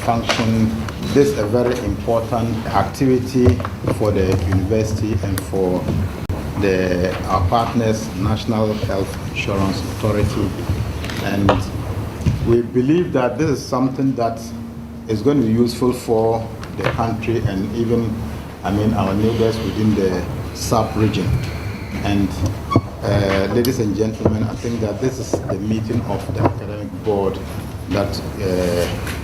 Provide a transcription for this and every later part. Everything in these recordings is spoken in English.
function. This is a very important activity for the university and for our partners, National Health Insurance Authority. And we believe that this is something that is going to be useful for the country and even, our neighbors within the sub-region. And ladies and gentlemen, I think that this is the meeting of the academic board that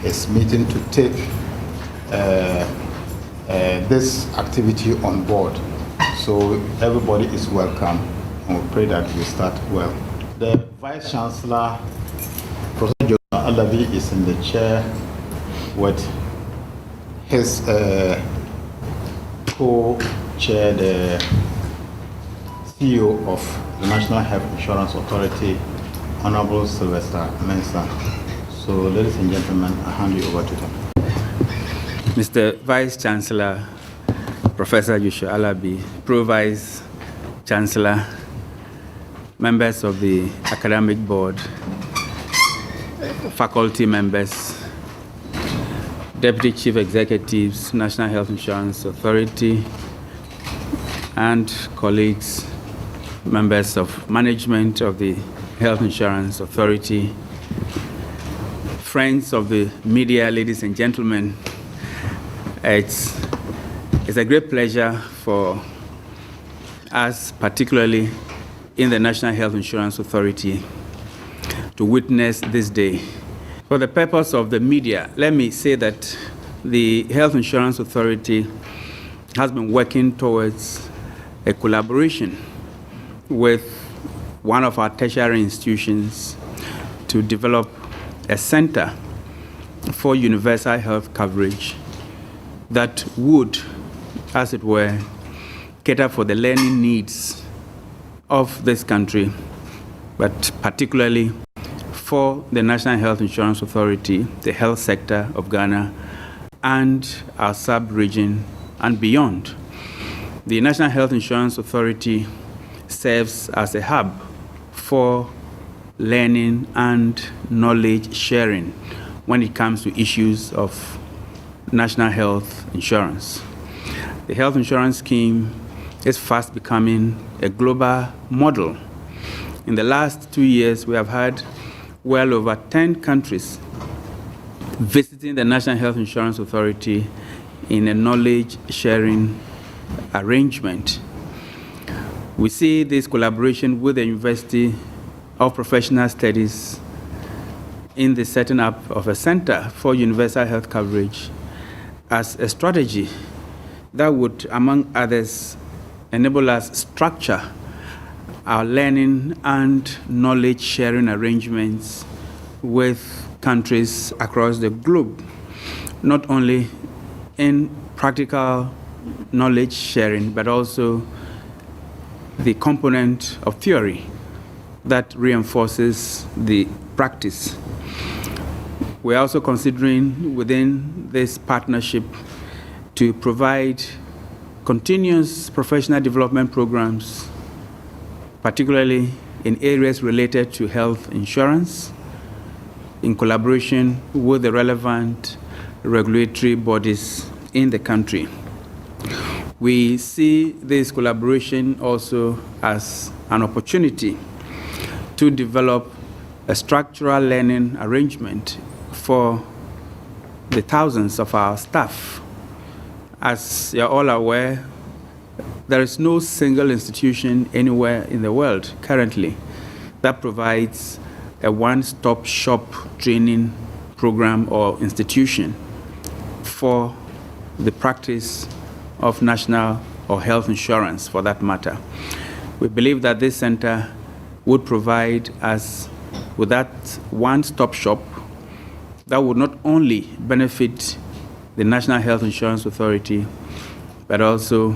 is meeting to take this activity on board. So everybody is welcome, and we pray that we start well. The Vice Chancellor, Professor Alabi, is in the chair with his co-chair, the CEO of the National Health Insurance Authority, Honorable Sylvester Mensah. So, ladies and gentlemen, I hand you over to them. Mr. Vice Chancellor, Professor Joshua Alabi, Pro-Vice Chancellor, members of the Academic Board, faculty members, Deputy Chief Executives, National Health Insurance Authority, and colleagues, members of management of the Health Insurance Authority, friends of the media, ladies and gentlemen, it's a great pleasure for us, particularly in the National Health Insurance Authority, to witness this day. For the purpose of the media, let me say that the Health Insurance Authority has been working towards a collaboration with one of our tertiary institutions to develop a center for universal health coverage that would, as it were, cater for the learning needs of this country, but particularly for the National Health Insurance Authority, the health sector of Ghana, and our sub-region and beyond. The National Health Insurance Authority serves as a hub for learning and knowledge sharing when it comes to issues of national health insurance. The health insurance scheme is fast becoming a global model. In the last 2 years, we have had well over 10 countries visiting the National Health Insurance Authority in a knowledge sharing arrangement. We see this collaboration with the University of Professional Studies in the setting up of a center for universal health coverage as a strategy that would, among others, enable us structure our learning and knowledge sharing arrangements with countries across the globe, not only in practical knowledge sharing, but also the component of theory that reinforces the practice. We're also considering within this partnership to provide continuous professional development programs, particularly in areas related to health insurance, in collaboration with the relevant regulatory bodies in the country. We see this collaboration also as an opportunity to develop a structural learning arrangement for the thousands of our staff. As you're all aware, there is no single institution anywhere in the world currently that provides a one-stop shop training program or institution for the practice of national or health insurance, for that matter. We believe that this center would provide us with that one-stop shop that would not only benefit the National Health Insurance Authority, but also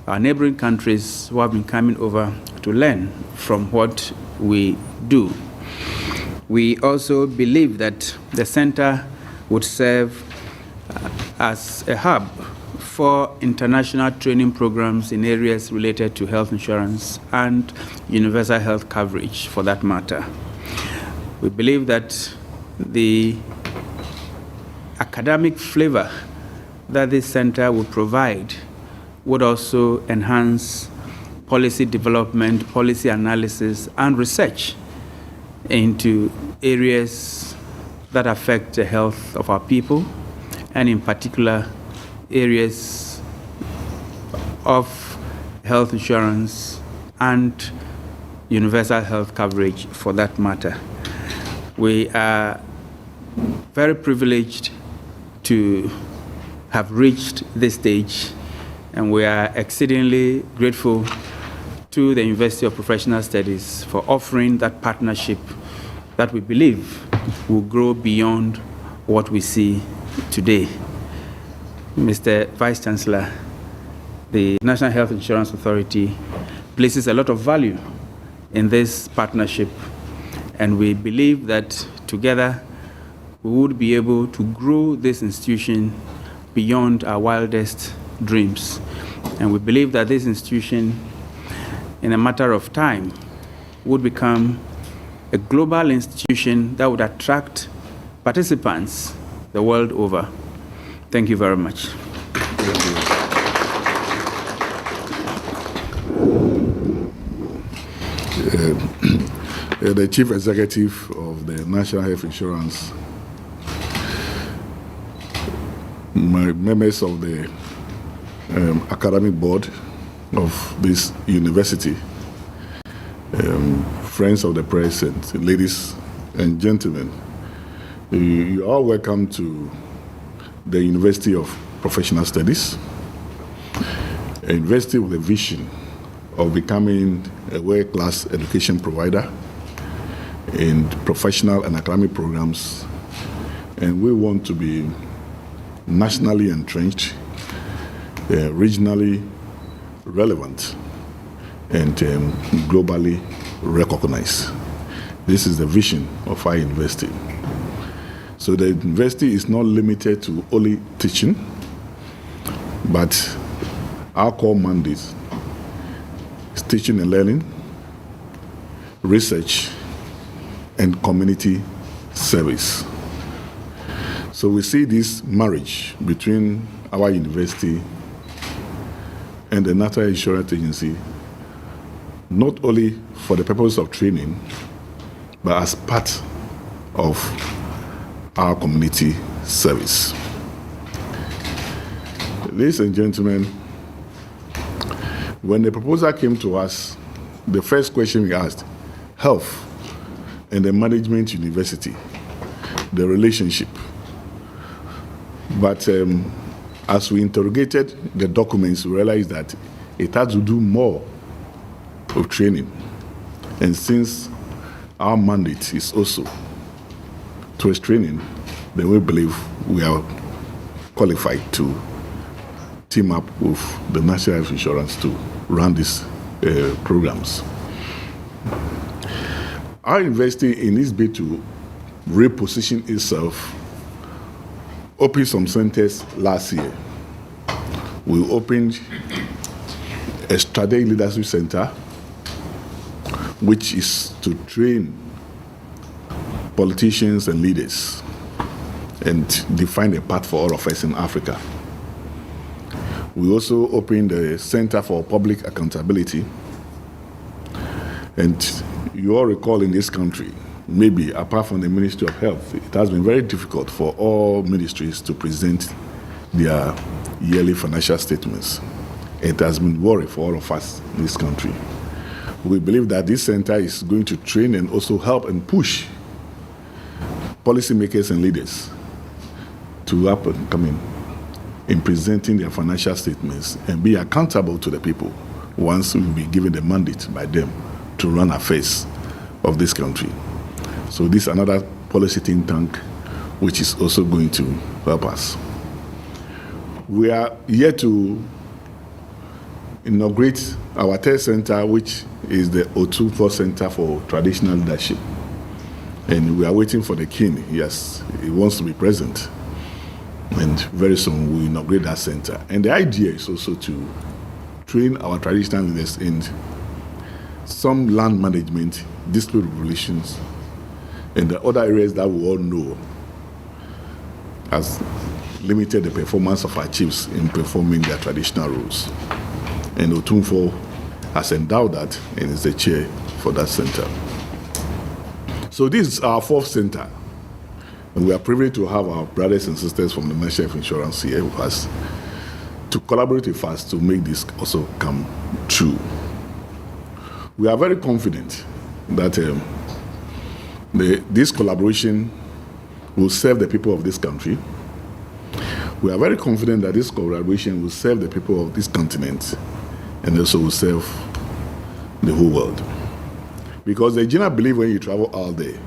our neighboring countries who have been coming over to learn from what we do. We also believe that the center would serve as a hub for international training programs in areas related to health insurance and universal health coverage, for that matter. We believe that the academic flavor that this center would provide would also enhance policy development, policy analysis, and research into areas that affect the health of our people, and in particular, areas of health insurance and universal health coverage for that matter. We are very privileged to have reached this stage, and we are exceedingly grateful to the University of Professional Studies for offering that partnership that we believe will grow beyond what we see today. Mr. Vice Chancellor, the National Health Insurance Authority places a lot of value in this partnership, and we believe that together we would be able to grow this institution beyond our wildest dreams. And we believe that this institution, in a matter of time, would become a global institution that would attract participants the world over. Thank you very much. The Chief Executive of the National Health Insurance, members of the academic board of this university, friends of the press, and ladies and gentlemen, you are all welcome to the University of Professional Studies, a university with a vision of becoming a world-class education provider in professional and academic programs, and we want to be nationally entrenched, regionally relevant, and globally recognized. This is the vision of our university. So the university is not limited to only teaching, but our core mandate is teaching and learning, research, and community service. So we see this marriage between our university and the National Insurance Agency, not only for the purpose of training, but as part of our community service. Ladies and gentlemen, when the proposal came to us, the first question we asked, health and the management university, the relationship. But as we interrogated the documents, we realized that it had to do more of training. And since our mandate is also towards training, then we believe we are qualified to team up with the National Health Insurance to run these programs. Our university, in its bid to reposition itself, opened some centers last year. We opened a strategic leadership center, which is to train politicians and leaders and define a path for all of us in Africa. We also opened a Center for Public Accountability. And you all recall in this country, maybe apart from the Ministry of Health, it has been very difficult for all ministries to present their yearly financial statements. It has been worry for all of us in this country. We believe that this center is going to train and also help and push policymakers and leaders to up and come in presenting their financial statements and be accountable to the people once we will be given the mandate by them to run affairs of this country. So this is another policy think tank which is also going to help us. We are here to inaugurate our third center, which is the Otufo Center for Traditional Leadership. And we are waiting for the king. Yes, he wants to be present. And very soon we'll inaugurate that center. And the idea is also to train our traditional leaders in some land management, dispute relations, and the other areas that we all know. has limited the performance of our chiefs in performing their traditional roles. And Otumfo has endowed that and is the chair for that center. So this is our fourth center. And we are privileged to have our brothers and sisters from the National Health Insurance here with us to collaborate with us to make this also come true. We are very confident that this collaboration will serve the people of this country. We are very confident that this collaboration will serve the people of this continent and also will serve the whole world. Because the general belief when you travel out there,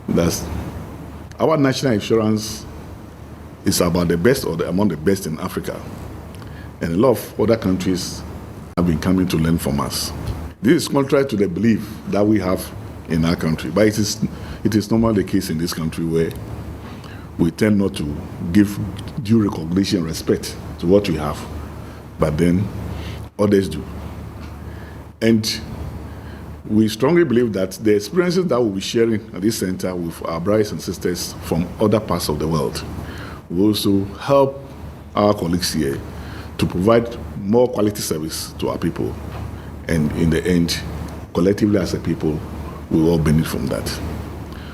that our national insurance is about the best or among the best in Africa. And a lot of other countries have been coming to learn from us. This is contrary to the belief that we have in our country. But it is normally the case in this country where we tend not to give due recognition and respect to what we have. But then others do. And we strongly believe that the experiences that we'll be sharing at this center with our brothers and sisters from other parts of the world will also help our colleagues here to provide more quality service to our people. And in the end, collectively as a people, we will all benefit from that.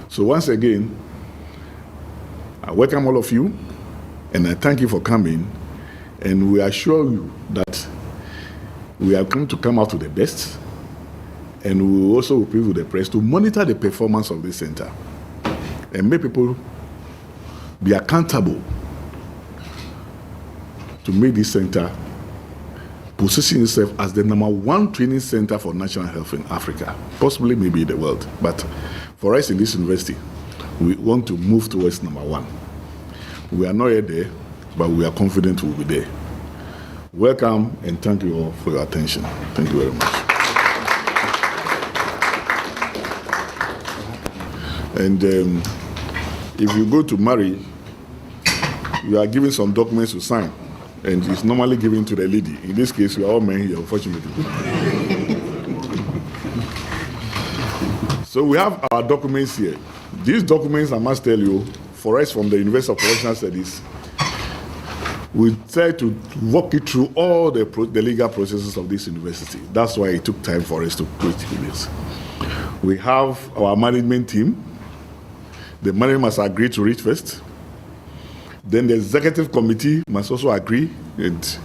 So once again, I welcome all of you, and I thank you for coming, and we assure you that we are going to come out with the best, and we will also appeal with the press to monitor the performance of this center and make people be accountable to make this center position itself as the #1 training center for national health in Africa, possibly maybe in the world. But for us in this university, we want to move towards #1. We are not yet there, but we are confident we'll be there. Welcome, and thank you all for your attention. Thank you very much. And if you go to marry, you are given some documents to sign, and it's normally given to the lady. In this case, we are all men here, unfortunately. So we have our documents here. These documents, I must tell you, for us from the University of Professional Studies, we try to walk it through all the legal processes of this university. That's why it took time for us to create this. We have our management team. The management must agree to it first. Then the executive committee must also agree. And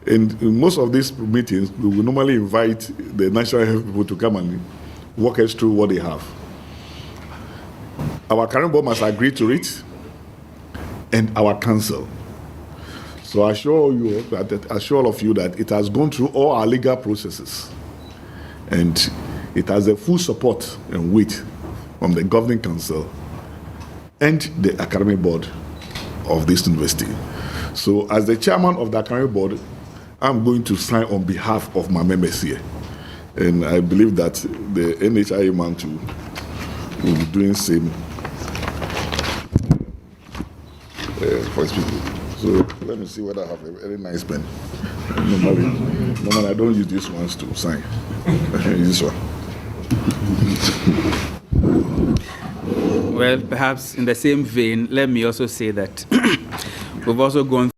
in most of these meetings, we will normally invite the national health people to come and walk us through what they have. Our current board must agree to it, and our council. So I assure all of you that it has gone through all our legal processes, and it has the full support and weight from the governing council and the academic board of this university. So as the chairman of the academic board, I'm going to sign on behalf of my members here. And I believe that the NHIA man too will be doing the same for his people. So let me see whether I have a very nice pen. Normally I don't use these ones to sign. This one. Well, perhaps in the same vein, let me also say that we've also gone